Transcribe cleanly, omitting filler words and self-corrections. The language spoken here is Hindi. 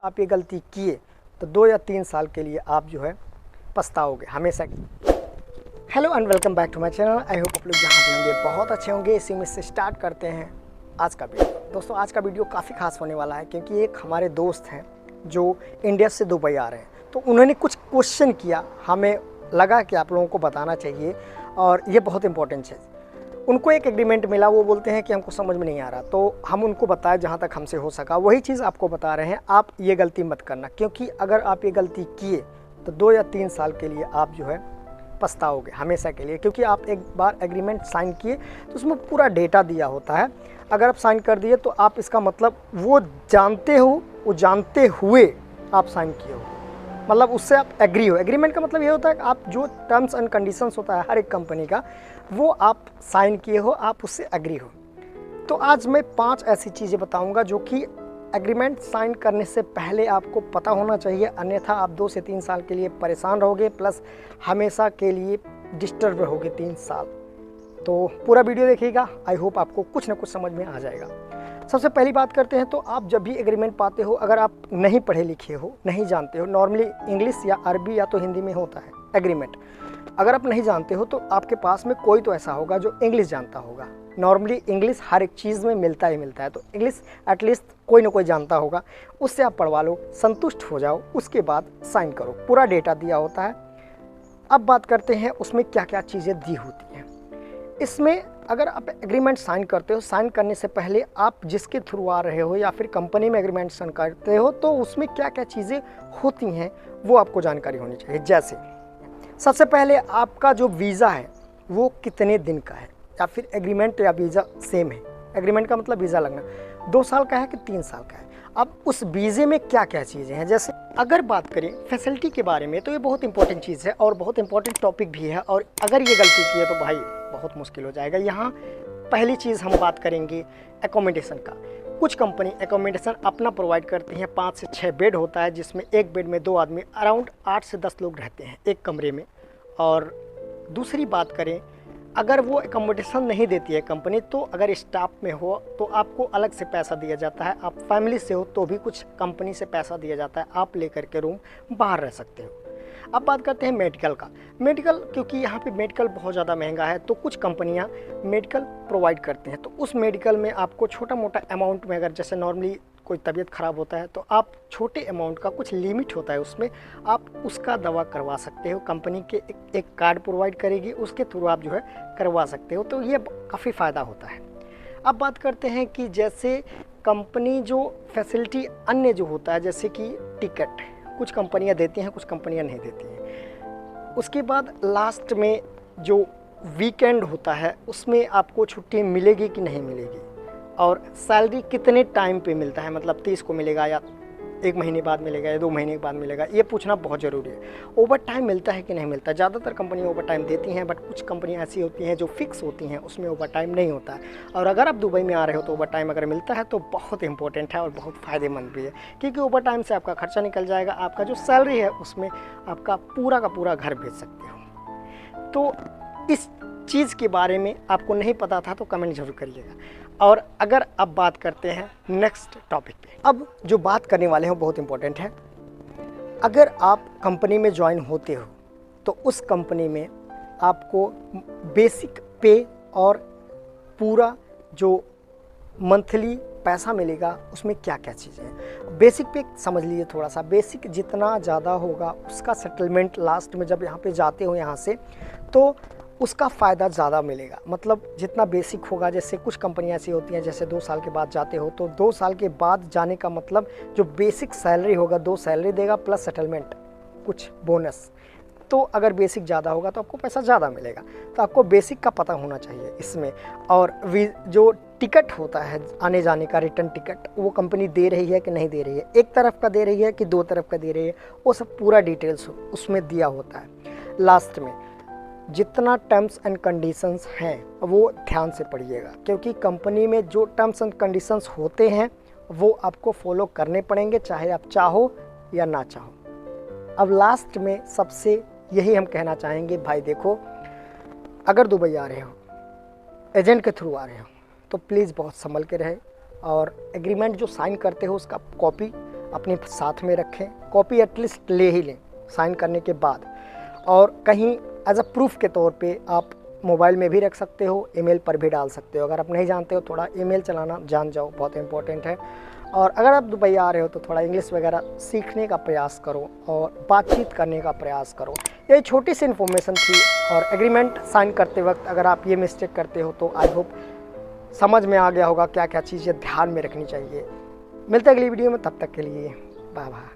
आप ये गलती किए तो 2 या 3 साल के लिए आप जो है पछताओगे हमेशा। Hello and welcome back to my channel. I hope आप लोग जहाँ पे होंगे बहुत अच्छे होंगे। इसी में से स्टार्ट करते हैं आज का वीडियो। दोस्तों आज का वीडियो काफ़ी खास होने वाला है क्योंकि एक हमारे दोस्त हैं जो इंडिया से दुबई आ रहे हैं, तो उन्होंने कुछ क्वेश्चन किया, हमें लगा कि आप लोगों को बताना चाहिए और ये बहुत इंपॉर्टेंट है। उनको एक एग्रीमेंट मिला, वो बोलते हैं कि हमको समझ में नहीं आ रहा, तो हम उनको बताए जहाँ तक हमसे हो सका वही चीज़ आपको बता रहे हैं। आप ये गलती मत करना, क्योंकि अगर आप ये गलती किए तो 2 या 3 साल के लिए आप जो है पछताओगे हमेशा के लिए। क्योंकि आप एक बार एग्रीमेंट साइन किए तो उसमें पूरा डेटा दिया होता है। अगर आप साइन कर दिए तो आप इसका मतलब वो जानते हो, वो जानते हुए आप साइन किए हो, मतलब उससे आप एग्री हो। एग्रीमेंट का मतलब ये होता है कि आप जो टर्म्स एंड कंडीशंस होता है हर एक कंपनी का, वो आप साइन किए हो, आप उससे एग्री हो। तो आज मैं 5 ऐसी चीज़ें बताऊंगा जो कि एग्रीमेंट साइन करने से पहले आपको पता होना चाहिए, अन्यथा आप 2 से 3 साल के लिए परेशान रहोगे, प्लस हमेशा के लिए डिस्टर्ब रहोगे 3 साल। तो पूरा वीडियो देखिएगा, आई होप आपको कुछ ना कुछ समझ में आ जाएगा। सबसे पहली बात करते हैं, तो आप जब भी एग्रीमेंट पाते हो, अगर आप नहीं पढ़े लिखे हो, नहीं जानते हो, नॉर्मली इंग्लिश या अरबी या तो हिंदी में होता है एग्रीमेंट, अगर आप नहीं जानते हो तो आपके पास में कोई तो ऐसा होगा जो इंग्लिश जानता होगा। नॉर्मली इंग्लिश हर एक चीज़ में मिलता ही मिलता है, तो इंग्लिश एटलीस्ट कोई ना कोई जानता होगा, उससे आप पढ़वा लो, संतुष्ट हो जाओ, उसके बाद साइन करो। पूरा डेटा दिया होता है। अब बात करते हैं उसमें क्या क्या चीज़ें दी होती हैं। इसमें अगर आप एग्रीमेंट साइन करते हो, साइन करने से पहले आप जिसके थ्रू आ रहे हो या फिर कंपनी में एग्रीमेंट साइन करते हो, तो उसमें क्या क्या चीज़ें होती हैं वो आपको जानकारी होनी चाहिए। जैसे सबसे पहले आपका जो वीज़ा है वो कितने दिन का है, या फिर एग्रीमेंट या वीज़ा सेम है। एग्रीमेंट का मतलब वीज़ा लगना 2 साल का है कि 3 साल का है। अब उस वीज़े में क्या क्या चीज़ें हैं, जैसे अगर बात करें फैसिलिटी के बारे में, तो ये बहुत इंपॉर्टेंट चीज़ है और बहुत इंपॉर्टेंट टॉपिक भी है, और अगर ये गलती की है तो भाई बहुत मुश्किल हो जाएगा। यहाँ पहली चीज़ हम बात करेंगे एकोमोडेशन का। कुछ कंपनी एकोमोडेशन अपना प्रोवाइड करती हैं। 5 से 6 बेड होता है, जिसमें एक बेड में 2 आदमी, अराउंड 8 से 10 लोग रहते हैं एक कमरे में। और दूसरी बात करें, अगर वो एकोमोडेशन नहीं देती है कंपनी, तो अगर स्टाफ में हो तो आपको अलग से पैसा दिया जाता है। आप फैमिली से हो तो भी कुछ कंपनी से पैसा दिया जाता है, आप लेकर के रूम बाहर रह सकते हो। अब बात करते हैं मेडिकल का। मेडिकल, क्योंकि यहाँ पे मेडिकल बहुत ज़्यादा महंगा है, तो कुछ कंपनियाँ मेडिकल प्रोवाइड करती हैं। तो उस मेडिकल में आपको छोटा मोटा अमाउंट में, अगर जैसे नॉर्मली कोई तबीयत ख़राब होता है तो आप छोटे अमाउंट का, कुछ लिमिट होता है उसमें, आप उसका दवा करवा सकते हो। कंपनी के एक कार्ड प्रोवाइड करेगी, उसके थ्रू आप जो है करवा सकते हो, तो ये काफ़ी फ़ायदा होता है। अब बात करते हैं कि जैसे कंपनी जो फैसिलिटी अन्य जो होता है, जैसे कि टिकट, कुछ कंपनियां देती हैं, कुछ कंपनियां नहीं देती हैं। उसके बाद लास्ट में जो वीकेंड होता है उसमें आपको छुट्टी मिलेगी कि नहीं मिलेगी, और सैलरी कितने टाइम पे मिलता है, मतलब 30 को मिलेगा या 1 महीने बाद मिलेगा या 2 महीने बाद मिलेगा, ये पूछना बहुत ज़रूरी है। ओवर टाइम मिलता है कि नहीं मिलता। ज़्यादातर कंपनियाँ ओवर टाइम देती हैं, बट कुछ कंपनियाँ ऐसी होती हैं जो फिक्स होती हैं, उसमें ओवर टाइम नहीं होता है। और अगर आप दुबई में आ रहे हो तो ओवर टाइम अगर मिलता है तो बहुत इंपॉर्टेंट है और बहुत फ़ायदेमंद भी है, क्योंकि ओवर टाइम से आपका खर्चा निकल जाएगा, आपका जो सैलरी है उसमें आपका पूरा का पूरा घर भेज सकते हो। तो इस चीज़ के बारे में आपको नहीं पता था तो कमेंट जरूर करिएगा। और अगर अब बात करते हैं नेक्स्ट टॉपिक पे, अब जो बात करने वाले हैं बहुत इंपॉर्टेंट है। अगर आप कंपनी में ज्वाइन होते हो तो उस कंपनी में आपको बेसिक पे और पूरा जो मंथली पैसा मिलेगा उसमें क्या क्या चीज़ें हैं। बेसिक पे समझ लीजिए थोड़ा सा। बेसिक जितना ज़्यादा होगा उसका सेटलमेंट लास्ट में जब यहाँ पे जाते हो यहाँ से, तो उसका फ़ायदा ज़्यादा मिलेगा। मतलब जितना बेसिक होगा, जैसे कुछ कंपनियाँ ऐसी होती हैं जैसे 2 साल के बाद जाते हो, तो 2 साल के बाद जाने का मतलब जो बेसिक सैलरी होगा 2 सैलरी देगा प्लस सेटलमेंट कुछ बोनस। तो अगर बेसिक ज़्यादा होगा तो आपको पैसा ज़्यादा मिलेगा, तो आपको बेसिक का पता होना चाहिए इसमें। और जो टिकट होता है आने जाने का, रिटर्न टिकट, वो कंपनी दे रही है कि नहीं दे रही है, एक तरफ का दे रही है कि 2 तरफ का दे रही है, वो सब पूरा डिटेल्स उसमें दिया होता है। लास्ट में जितना टर्म्स एंड कंडीशंस हैं वो ध्यान से पढ़िएगा, क्योंकि कंपनी में जो टर्म्स एंड कंडीशंस होते हैं वो आपको फॉलो करने पड़ेंगे, चाहे आप चाहो या ना चाहो। अब लास्ट में सबसे यही हम कहना चाहेंगे, भाई देखो, अगर दुबई आ रहे हो, एजेंट के थ्रू आ रहे हो, तो प्लीज़ बहुत संभल के रहे, और एग्रीमेंट जो साइन करते हो उसका कॉपी अपने साथ में रखें, कॉपी एटलीस्ट ले ही लें साइन करने के बाद। और कहीं एज अ प्रूफ के तौर पे आप मोबाइल में भी रख सकते हो, ईमेल पर भी डाल सकते हो। अगर आप नहीं जानते हो थोड़ा ईमेल चलाना जान जाओ, बहुत इंपॉर्टेंट है। और अगर आप दुबई आ रहे हो तो थोड़ा इंग्लिश वगैरह सीखने का प्रयास करो और बातचीत करने का प्रयास करो। ये छोटी सी इन्फॉर्मेशन थी। और एग्रीमेंट साइन करते वक्त अगर आप ये मिस्टेक करते हो तो आई होप समझ में आ गया होगा क्या क्या चीज़ें ध्यान में रखनी चाहिए। मिलते हैं अगली वीडियो में, तब तक के लिए बाय बाय।